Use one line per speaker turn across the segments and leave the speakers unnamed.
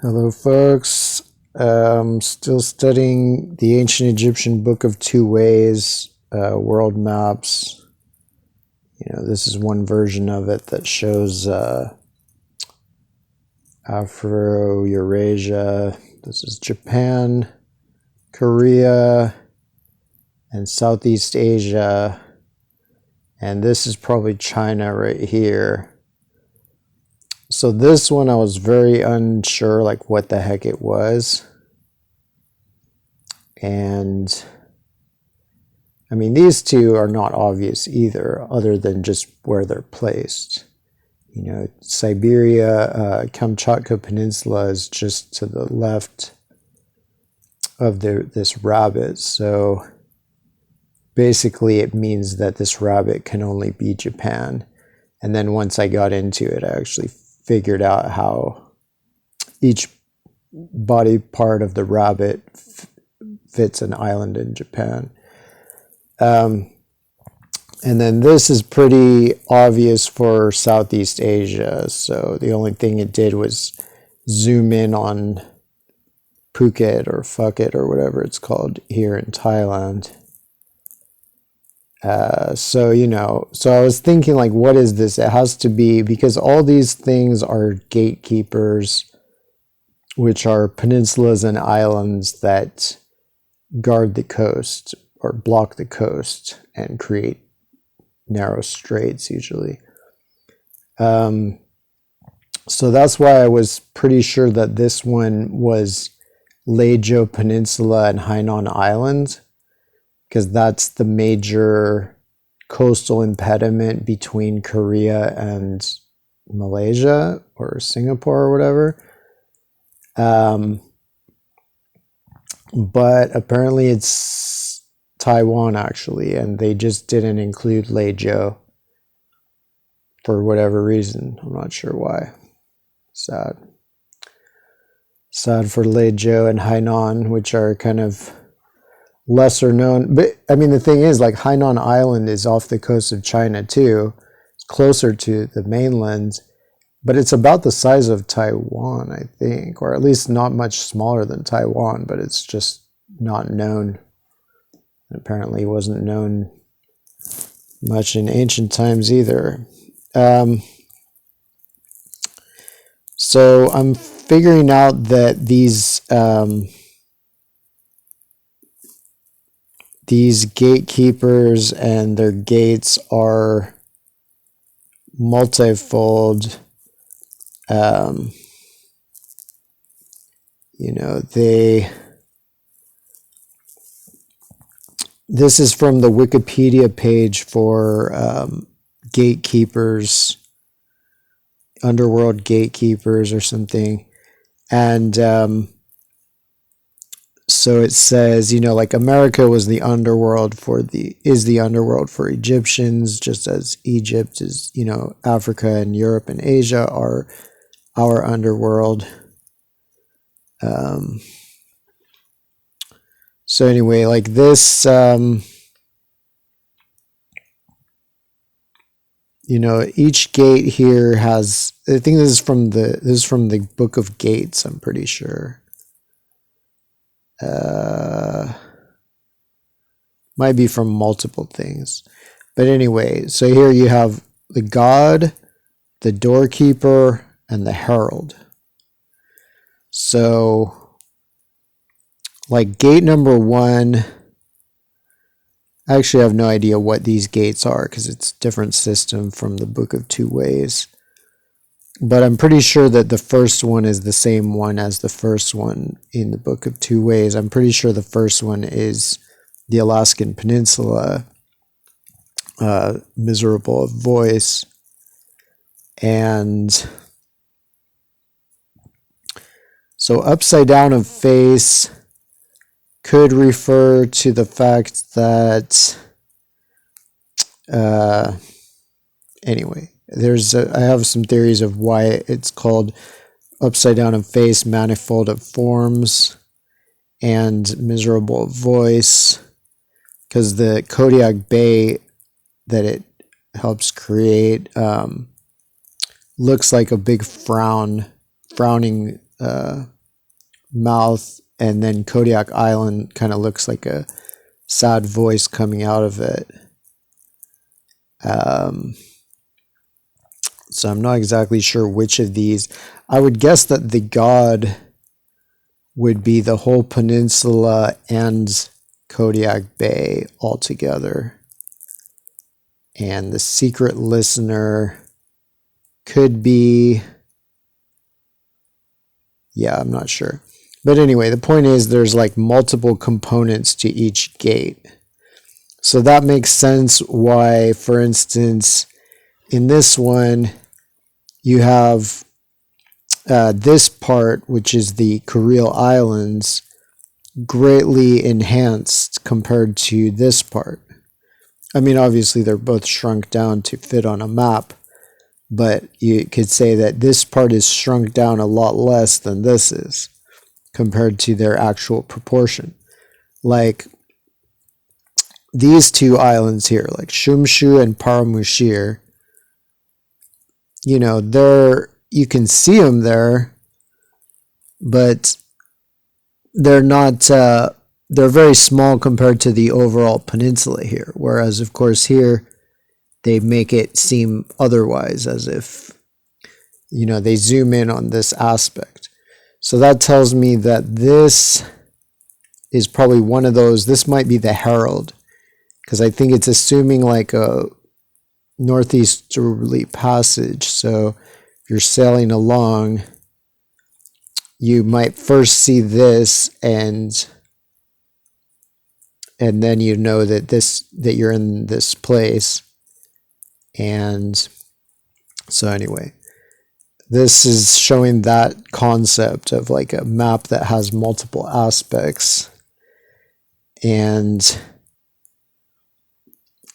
Hello, folks. Still studying the ancient Egyptian Book of Two Ways, world maps. This is one version of it that shows Afro-Eurasia. This is Japan, Korea, and Southeast Asia. And this is probably China right here. So this one I was very unsure like what the heck it was. And I mean, these two are not obvious either, other than just where they're placed. Siberia, Kamchatka Peninsula is just to the left of this rabbit. So basically it means that this rabbit can only be Japan. And then once I got into it, I actually figured out how each body part of the rabbit fits an island in Japan. And then this is pretty obvious for Southeast Asia. So the only thing it did was zoom in on Phuket or Phuket or whatever it's called here in Thailand. So I was thinking like, what is this? It has to be, because all these things are gatekeepers, which are peninsulas and islands that guard the coast or block the coast and create narrow straits usually. So that's why I was pretty sure that this one was Lejo Peninsula and Hainan Island, because that's the major coastal impediment between Korea and Malaysia or Singapore or whatever. But apparently it's Taiwan actually, and they just didn't include Lejo for whatever reason. I'm not sure why. Sad for Lejo and Hainan, which are kind of lesser known. But I mean, the thing is, like, Hainan Island is off the coast of China too. It's closer to the mainland, but it's about the size of Taiwan, I think, or at least not much smaller than Taiwan, but it's just not known. Apparently wasn't known much in ancient times either. So I'm figuring out that these gatekeepers and their gates are multifold. This is from the Wikipedia page for gatekeepers, underworld gatekeepers or something. And so it says, like America was the underworld is the underworld for Egyptians, just as Egypt is, Africa and Europe and Asia are our underworld. So anyway, like this, each gate here has, I think this is from the Book of Gates, I'm pretty sure. Might be from multiple things. But anyway, so here you have the god, the doorkeeper, and the herald. So like gate number 1, I actually have no idea what these gates are because it's a different system from the Book of Two Ways. But I'm pretty sure that the first one is the same one as the first one in the Book of Two Ways. I'm pretty sure the first one is the Alaskan Peninsula, miserable of voice. And so upside down of face could refer to the fact that, anyway, I have some theories of why it's called upside down of face, manifold of forms, and miserable of voice, because the Kodiak Bay that it helps create looks like a big frowning mouth, and then Kodiak Island kind of looks like a sad voice coming out of it. So I'm not exactly sure which of these. I would guess that the god would be the whole peninsula and Kodiak Bay altogether. And the secret listener could be, yeah, I'm not sure. But anyway, the point is there's like multiple components to each gate. So that makes sense why, for instance, in this one, you have this part, which is the Kuril Islands, greatly enhanced compared to this part. I mean, obviously, they're both shrunk down to fit on a map, but you could say that this part is shrunk down a lot less than this is compared to their actual proportion. Like these two islands here, like Shumshu and Paramushir, you know, you can see them there, but they're not, they're very small compared to the overall peninsula here. Whereas, of course, here they make it seem otherwise, as if, you know, they zoom in on this aspect. So that tells me that this is probably one of those. This might be the Herald, because I think it's assuming like a northeasterly passage. So if you're sailing along, you might first see this, and then you know that that you're in this place. And so anyway, this is showing that concept of like a map that has multiple aspects. And,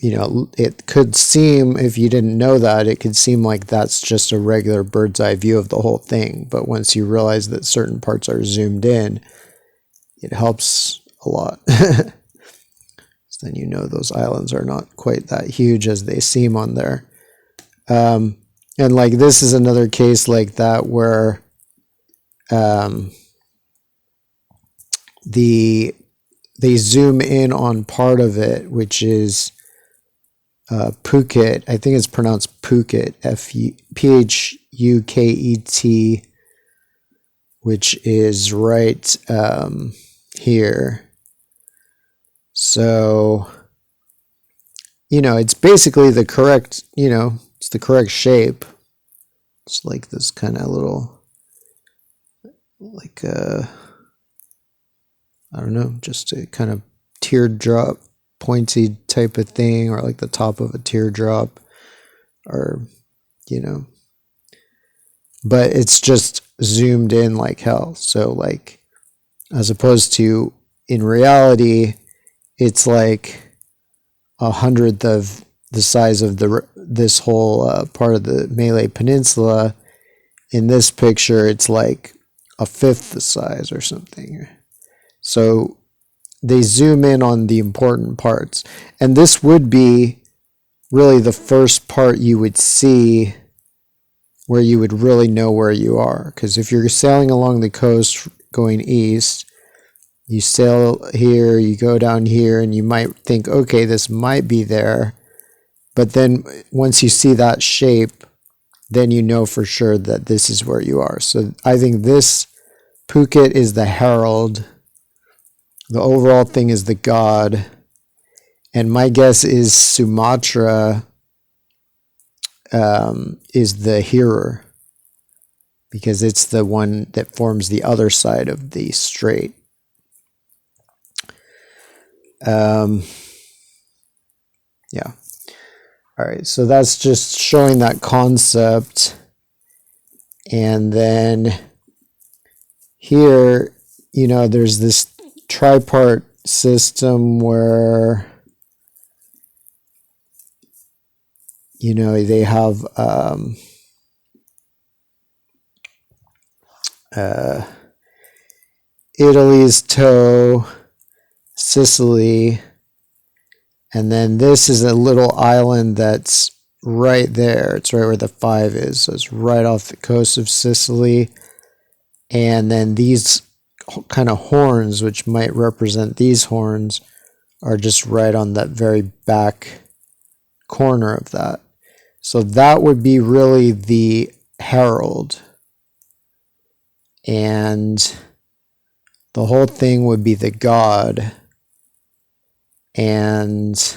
you know, it could seem, if you didn't know that, it could seem like that's just a regular bird's eye view of the whole thing. But once you realize that certain parts are zoomed in, it helps a lot. So then you know those islands are not quite that huge as they seem on there. And like this is another case like that where they zoom in on part of it, which is Phuket. I think it's pronounced Phuket, Phuket, which is right here. So, you know, it's basically the correct, you know, it's the correct shape. It's like this kind of little, like I don't know, just a kind of teardrop, pointy type of thing, or like the top of a teardrop, or, you know, but it's just zoomed in like hell. So like, as opposed to in reality, it's like 100th of the size of this whole part of the Malay Peninsula. In this picture, it's like 1/5 the size or something. So they zoom in on the important parts. And this would be really the first part you would see where you would really know where you are. Because if you're sailing along the coast going east, you sail here, you go down here, and you might think, okay, this might be there. But then once you see that shape, then you know for sure that this is where you are. So I think this Phuket is the herald. The overall thing is the god. And my guess is Sumatra is the hearer, because it's the one that forms the other side of the strait. Yeah. All right, so that's just showing that concept. And then here, you know, there's this tripart system where, you know, they have Italy's toe, Sicily, and then this is a little island that's right there. It's right where the 5 is. So it's right off the coast of Sicily. And then these kind of horns, which might represent these horns, are just right on that very back corner of that. So that would be really the herald. And the whole thing would be the god. And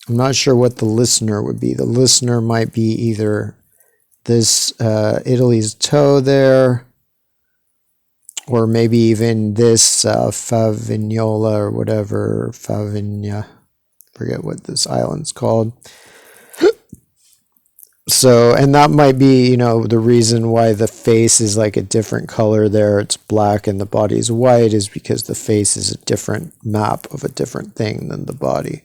I'm not sure what the listener would be. The listener might be either this Italy's toe there, or maybe even this Favignola or whatever, Favigna, forget what this island's called. So, and that might be, the reason why the face is like a different color there. It's black and the body is white, is because the face is a different map of a different thing than the body.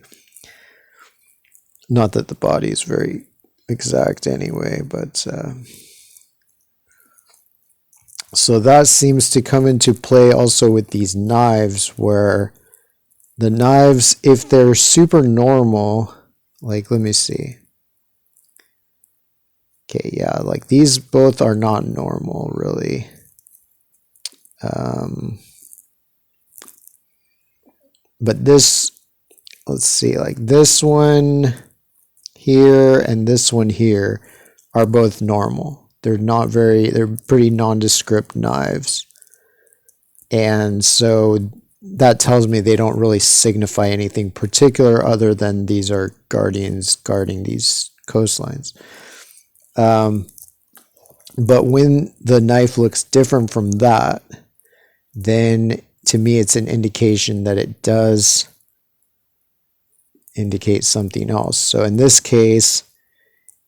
Not that the body is very exact anyway, but so that seems to come into play also with these knives, where the knives, if they're super normal, like, let me see. Okay, yeah, like these both are not normal, really. But this, let's see, like this one here and this one here are both normal. They're pretty nondescript knives. And so that tells me they don't really signify anything particular other than these are guardians guarding these coastlines. But when the knife looks different from that, then to me it's an indication that it does indicate something else. So in this case,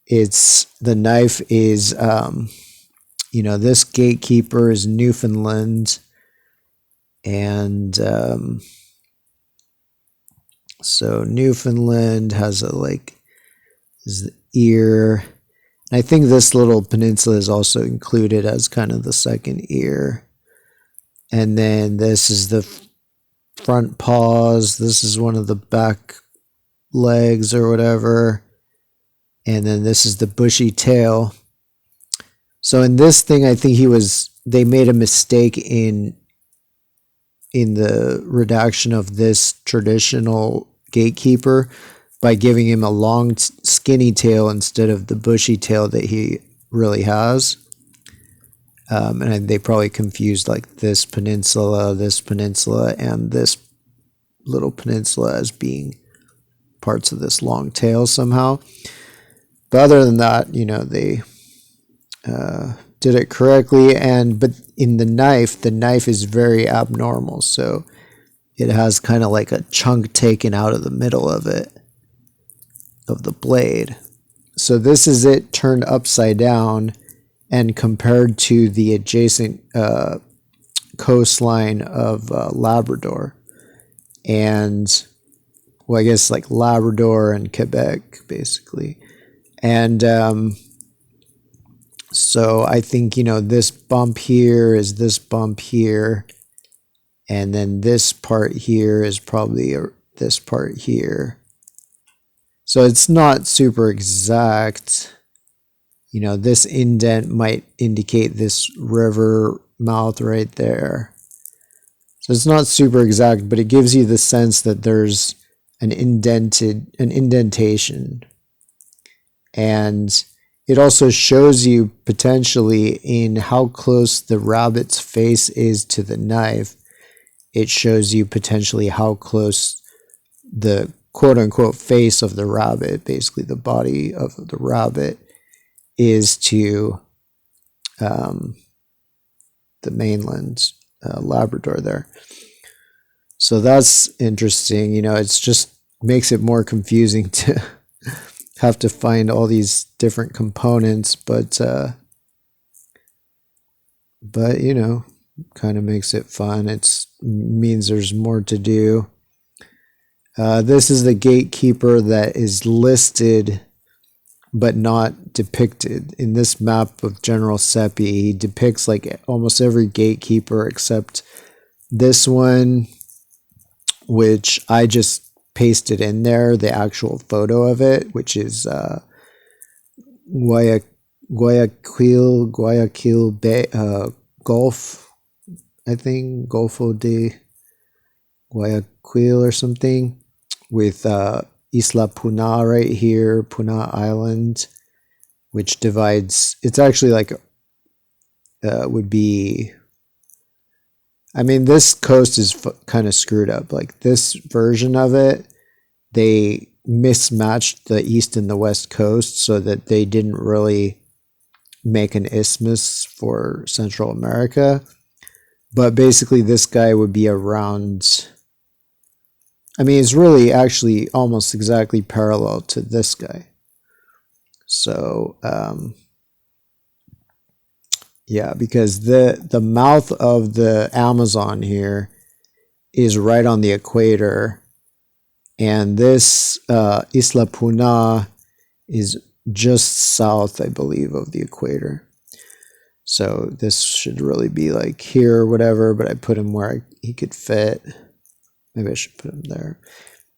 the knife is, this Gatekeeper is Newfoundland, and so Newfoundland has is the ear. I think this little peninsula is also included as kind of the second ear. And then this is the front paws. This is one of the back legs or whatever. And then this is the bushy tail. So in this thing, I think they made a mistake in the redaction of this traditional Gatekeeper by giving him a long, skinny tail instead of the bushy tail that he really has. And they probably confused like this peninsula, and this little peninsula as being parts of this long tail somehow. But other than that, they did it correctly. But in the knife is very abnormal. So it has kind of like a chunk taken out of the middle of it, of the blade. So this is it turned upside down and compared to the adjacent coastline of Labrador. And, well, I guess like Labrador and Quebec, basically. And so I think, this bump here is this bump here. And then this part here is probably this part here. So it's not super exact. This indent might indicate this river mouth right there. So it's not super exact, but it gives you the sense that there's an indentation. And it also shows you potentially in how close the rabbit's face is to the knife. It shows you potentially how close the quote-unquote face of the rabbit, basically the body of the rabbit, is to the mainland, Labrador there. So that's interesting. It's just makes it more confusing to have to find all these different components, but kind of makes it fun. It means there's more to do. This is the Gatekeeper that is listed but not depicted. In this map of General Seppi, he depicts like almost every Gatekeeper except this one, which I just pasted in there, the actual photo of it, which is Guayaquil Bay, Gulf, I think, Golfo de Guayaquil or something, with Isla Puna right here, Puna Island, which divides, it's actually like, would be, I mean, this coast is kind of screwed up. Like this version of it, they mismatched the east and the west coast so that they didn't really make an isthmus for Central America. But basically this guy would be around, I mean, it's really actually almost exactly parallel to this guy. So, yeah, because the mouth of the Amazon here is right on the equator, and this Isla Puna is just south, I believe, of the equator. So this should really be like here or whatever, but I put him where he could fit. Maybe I should put him there.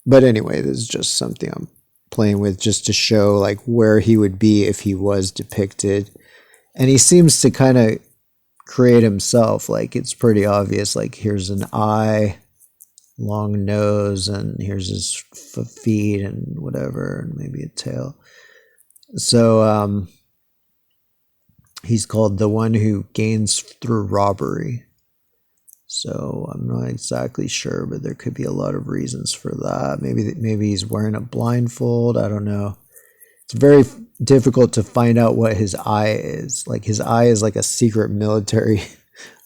But anyway, this is just something I'm playing with just to show like where he would be if he was depicted. And he seems to kind of create himself. Like it's pretty obvious. Like here's an eye, long nose, and here's his feet and whatever, and maybe a tail. So he's called the one who gains through robbery. So I'm not exactly sure, but there could be a lot of reasons for that. Maybe he's wearing a blindfold. I don't know. It's very difficult to find out what his eye is. Like his eye is like a secret military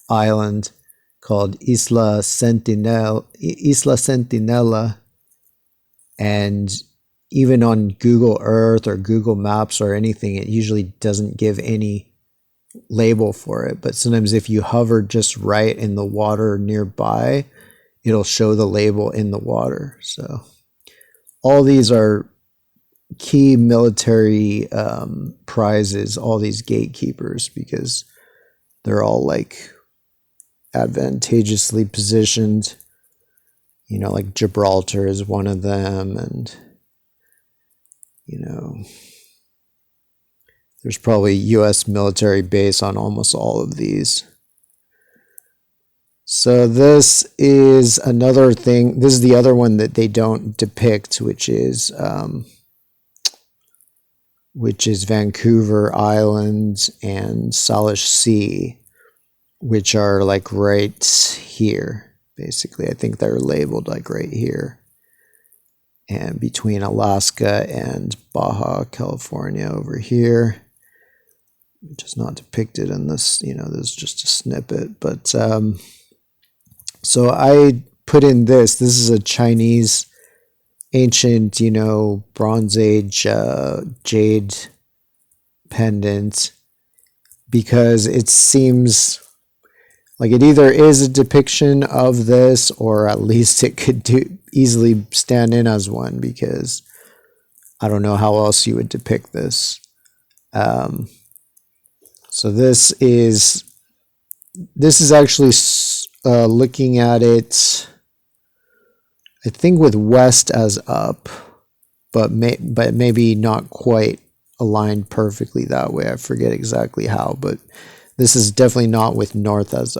island called Isla Sentinella, and even on Google Earth or Google Maps or anything, it usually doesn't give any label for it. But sometimes if you hover just right in the water nearby, it'll show the label in the water. So all these are key military prizes, all these gatekeepers, because they're all like advantageously positioned. You know, like Gibraltar is one of them, and you know, there's probably U.S. military base on almost all of these. So this is another thing. This is the other one that they don't depict, which is Vancouver Island and Salish Sea, which are like right here. Basically, I think they're labeled like right here, and between Alaska and Baja California over here, which is not depicted in this. You know, this is just a snippet. But so I put in this. This is a Chinese ancient, you know, Bronze Age jade pendant, because it seems like it either is a depiction of this, or at least it could easily stand in as one, because I don't know how else you would depict this. So this is actually looking at it, I think with west as up, but maybe not quite aligned perfectly that way. I forget exactly how, but this is definitely not with north as